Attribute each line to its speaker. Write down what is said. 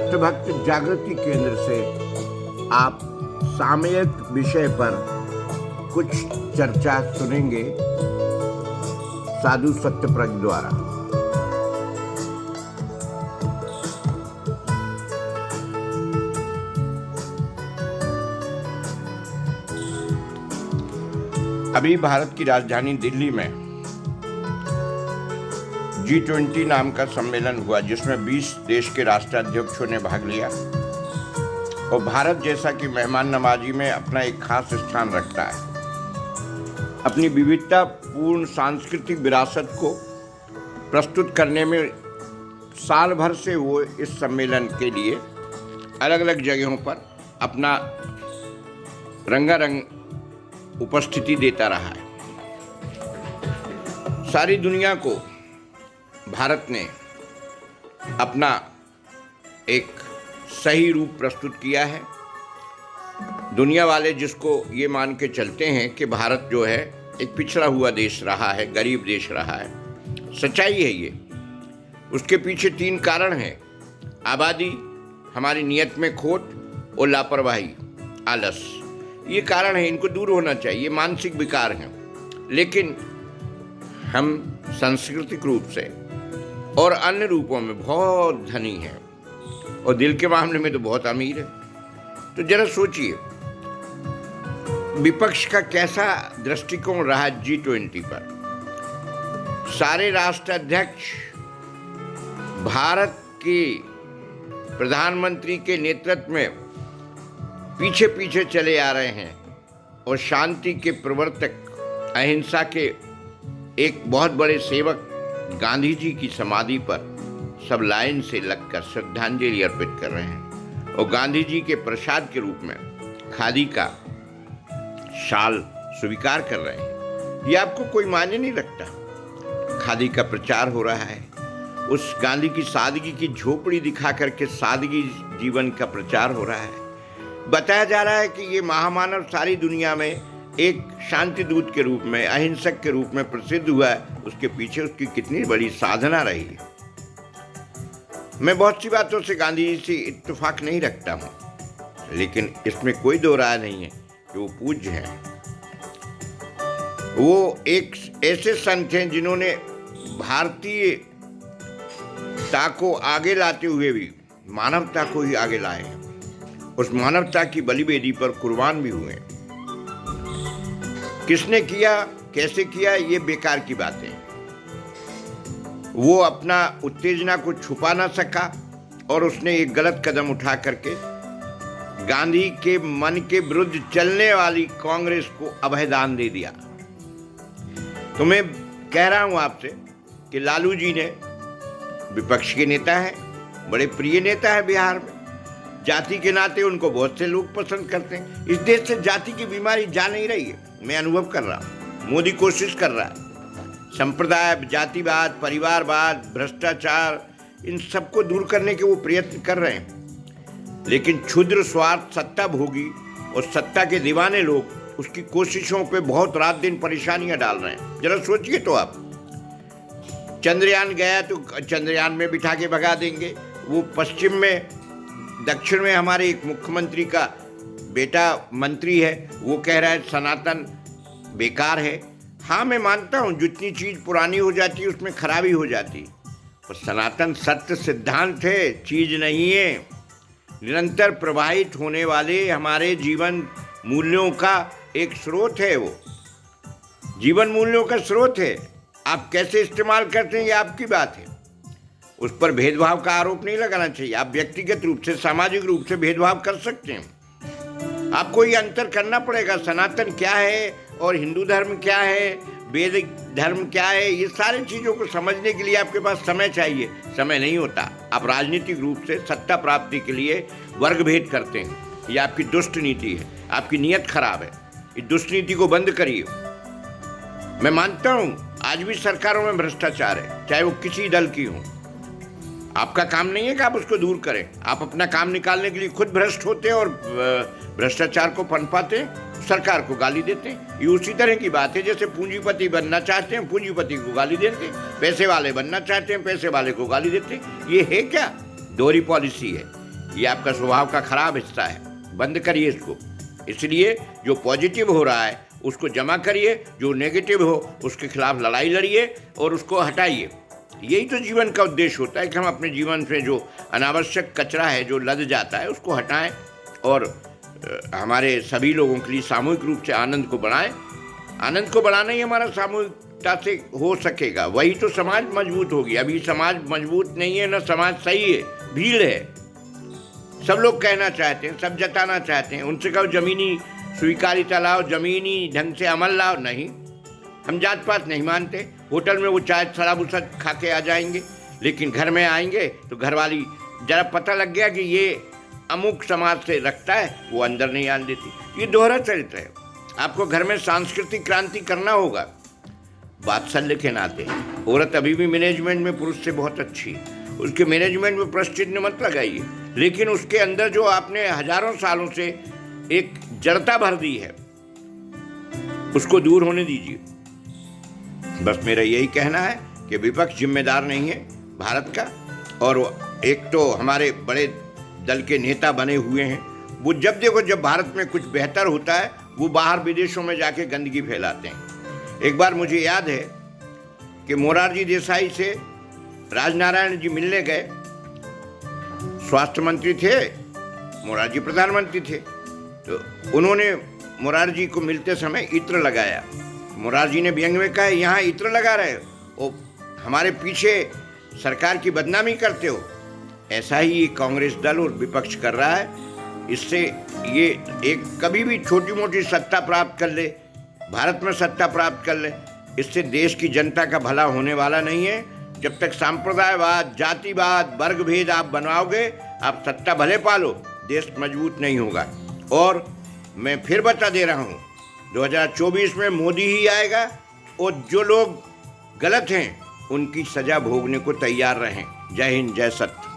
Speaker 1: सत्यभक्त जागृति केंद्र से आप सामयिक विषय पर कुछ चर्चा सुनेंगे साधु सत्यप्रज्ञ द्वारा। अभी भारत की राजधानी दिल्ली में G20 नाम का सम्मेलन हुआ, जिसमें 20 देश के राष्ट्राध्यक्षों ने भाग लिया और भारत जैसा कि मेहमान नवाजी में अपना एक खास स्थान रखता है। अपनी विविधतापूर्ण सांस्कृतिक विरासत को प्रस्तुत करने में साल भर से वो इस सम्मेलन के लिए अलग अलग जगहों पर अपना रंगारंग उपस्थिति देता रहा है। सारी दुनिया को भारत ने अपना एक सही रूप प्रस्तुत किया है। दुनिया वाले जिसको ये मान के चलते हैं कि भारत जो है एक पिछड़ा हुआ देश रहा है, गरीब देश रहा है, सच्चाई है ये। उसके पीछे 3 कारण हैं: आबादी, हमारी नियत में खोट और लापरवाही, आलस। ये कारण है, इनको दूर होना चाहिए, ये मानसिक विकार हैं। लेकिन हम सांस्कृतिक रूप से और अन्य रूपों में बहुत धनी हैं और दिल के मामले में तो बहुत अमीर है। तो जरा सोचिए, विपक्ष का कैसा दृष्टिकोण रहा G20 पर। सारे राष्ट्राध्यक्ष भारत के प्रधानमंत्री के नेतृत्व में पीछे पीछे चले आ रहे हैं और शांति के प्रवर्तक, अहिंसा के एक बहुत बड़े सेवक गांधी जी की समाधि पर सब लाइन से लगकर श्रद्धांजलि अर्पित कर रहे हैं और गांधी जी के प्रसाद के रूप में खादी का शाल स्वीकार कर रहे हैं। ये आपको कोई मायने नहीं रखता। खादी का प्रचार हो रहा है, उस गांधी की सादगी की झोपड़ी दिखा करके सादगी जीवन का प्रचार हो रहा है। बताया जा रहा है कि ये महामानव सारी दुनिया में एक शांति दूत के रूप में, अहिंसक के रूप में प्रसिद्ध हुआ है। उसके पीछे उसकी कितनी बड़ी साधना रही है। मैं बहुत सी बातों से गांधी जी से इत्तेफाक नहीं रखता हूँ, लेकिन इसमें कोई दो राय नहीं है कि वो पूज्य हैं। वो एक ऐसे संत हैं जिन्होंने भारतीयता को आगे लाते हुए भी मानवता को ही आगे लाए हैं। उस मानवता की बलिवेदी पर कुर्बान भी हुए। किसने किया, कैसे किया, ये बेकार की बात है। वो अपना उत्तेजना को छुपा ना सका और उसने एक गलत कदम उठा करके गांधी के मन के विरुद्ध चलने वाली कांग्रेस को अभयदान दे दिया। तो मैं कह रहा हूं आपसे कि लालू जी ने, विपक्ष के नेता हैं, बड़े प्रिय नेता है बिहार में, जाति के नाते उनको बहुत से लोग पसंद करते हैं। इस देश से जाति की बीमारी जा नहीं रही है, मैं अनुभव कर रहा हूँ। मोदी कोशिश कर रहा है, संप्रदाय, जातिवाद, परिवारवाद, भ्रष्टाचार, इन सबको दूर करने के वो प्रयत्न कर रहे हैं। लेकिन क्षुद्र स्वार्थ, सत्ता भोगी और सत्ता के दीवाने लोग उसकी कोशिशों पे बहुत रात दिन परेशानियां डाल रहे हैं। जरा सोचिए तो आप, चंद्रयान गया तो चंद्रयान में बिठा के भगा देंगे। वो पश्चिम में, दक्षिण में हमारे एक मुख्यमंत्री का बेटा मंत्री है, वो कह रहा है सनातन बेकार है। हाँ, मैं मानता हूँ जितनी चीज़ पुरानी हो जाती है उसमें खराबी हो जाती है, पर सनातन सत्य सिद्धांत है, चीज़ नहीं है। निरंतर प्रवाहित होने वाले हमारे जीवन मूल्यों का एक स्रोत है, वो जीवन मूल्यों का स्रोत है। आप कैसे इस्तेमाल करते हैं ये आपकी बात है, उस पर भेदभाव का आरोप नहीं लगाना चाहिए। आप व्यक्तिगत रूप से, सामाजिक रूप से भेदभाव कर सकते हैं। आपको ये अंतर करना पड़ेगा, सनातन क्या है और हिंदू धर्म क्या है, वैदिक धर्म क्या है। ये सारी चीज़ों को समझने के लिए आपके पास समय चाहिए। समय नहीं होता। आप राजनीतिक रूप से सत्ता प्राप्ति के लिए वर्ग भेद करते हैं, ये आपकी दुष्ट नीति है, आपकी नीयत खराब है। इस दुष्ट नीति को बंद करिए। मैं मानता हूँ आज भी सरकारों में भ्रष्टाचार है, चाहे वो किसी दल की हो। आपका काम नहीं है कि आप उसको दूर करें। आप अपना काम निकालने के लिए खुद भ्रष्ट होते हैं और भ्रष्टाचार को पनपाते हैं, सरकार को गाली देते हैं। ये उसी तरह की बात है जैसे पूंजीपति बनना चाहते हैं, पूंजीपति को गाली देते हैं, पैसे वाले बनना चाहते हैं, पैसे वाले को गाली देते हैं। ये है क्या? दोहरी पॉलिसी है। ये आपका स्वभाव का खराब हिस्सा है, बंद करिए इसको। इसलिए जो पॉजिटिव हो रहा है उसको जमा करिए, जो नेगेटिव हो उसके खिलाफ लड़ाई लड़िए और उसको हटाइए। यही तो जीवन का उद्देश्य होता है कि हम अपने जीवन से जो अनावश्यक कचरा है, जो लद जाता है, उसको हटाएं और हमारे सभी लोगों के लिए सामूहिक रूप से आनंद को बढ़ाएं। आनंद को बढ़ाना ही हमारा सामूहिकता से हो सकेगा, वही तो समाज मजबूत होगी। अभी समाज मजबूत नहीं है, ना समाज सही है, भीड़ है। सब लोग कहना चाहते हैं, सब जताना चाहते हैं, उनसे कहो जमीनी स्वीकार्यता लाओ, जमीनी ढंग से अमल लाओ। नहीं, हम जात पात नहीं मानते। होटल में वो चाय शराब उसद खा के आ जाएंगे, लेकिन घर में आएंगे तो घरवाली जरा पता लग गया कि ये अमुक समाज से रखता है, वो अंदर नहीं आने देती। ये दोहरा चरित्र है। आपको घर में सांस्कृतिक क्रांति करना होगा। वात्सल्य के नाते औरत अभी भी मैनेजमेंट में पुरुष से बहुत अच्छी है, उसके मैनेजमेंट में प्रश्न चिन्ह मत लगाइए, लेकिन उसके अंदर जो आपने हजारों सालों से एक जड़ता भर दी है उसको दूर होने दीजिए। बस मेरा यही कहना है कि विपक्ष जिम्मेदार नहीं है भारत का, और एक तो हमारे बड़े दल के नेता बने हुए हैं, वो जब देखो जब भारत में कुछ बेहतर होता है वो बाहर विदेशों में जाके गंदगी फैलाते हैं। एक बार मुझे याद है कि मोरारजी देसाई से राजनारायण जी मिलने गए। स्वास्थ्य मंत्री थे, मोरारजी प्रधानमंत्री थे, तो उन्होंने मोरारजी को मिलते समय इत्र लगाया। मोरारजी ने व्यंग में कहा, यहाँ इत्र लगा रहे हो, ओ हमारे पीछे सरकार की बदनामी करते हो। ऐसा ही ये कांग्रेस दल और विपक्ष कर रहा है। इससे ये एक कभी भी छोटी मोटी सत्ता प्राप्त कर ले, भारत में सत्ता प्राप्त कर ले, इससे देश की जनता का भला होने वाला नहीं है। जब तक सांप्रदायवाद, जातिवाद, वर्ग भेद आप बनवाओगे, आप सत्ता भले पालो, देश मजबूत नहीं होगा। और मैं फिर बता दे रहा हूँ, 2024 में मोदी ही आएगा, और जो लोग गलत हैं उनकी सजा भोगने को तैयार रहें। जय हिंद, जय सत्य।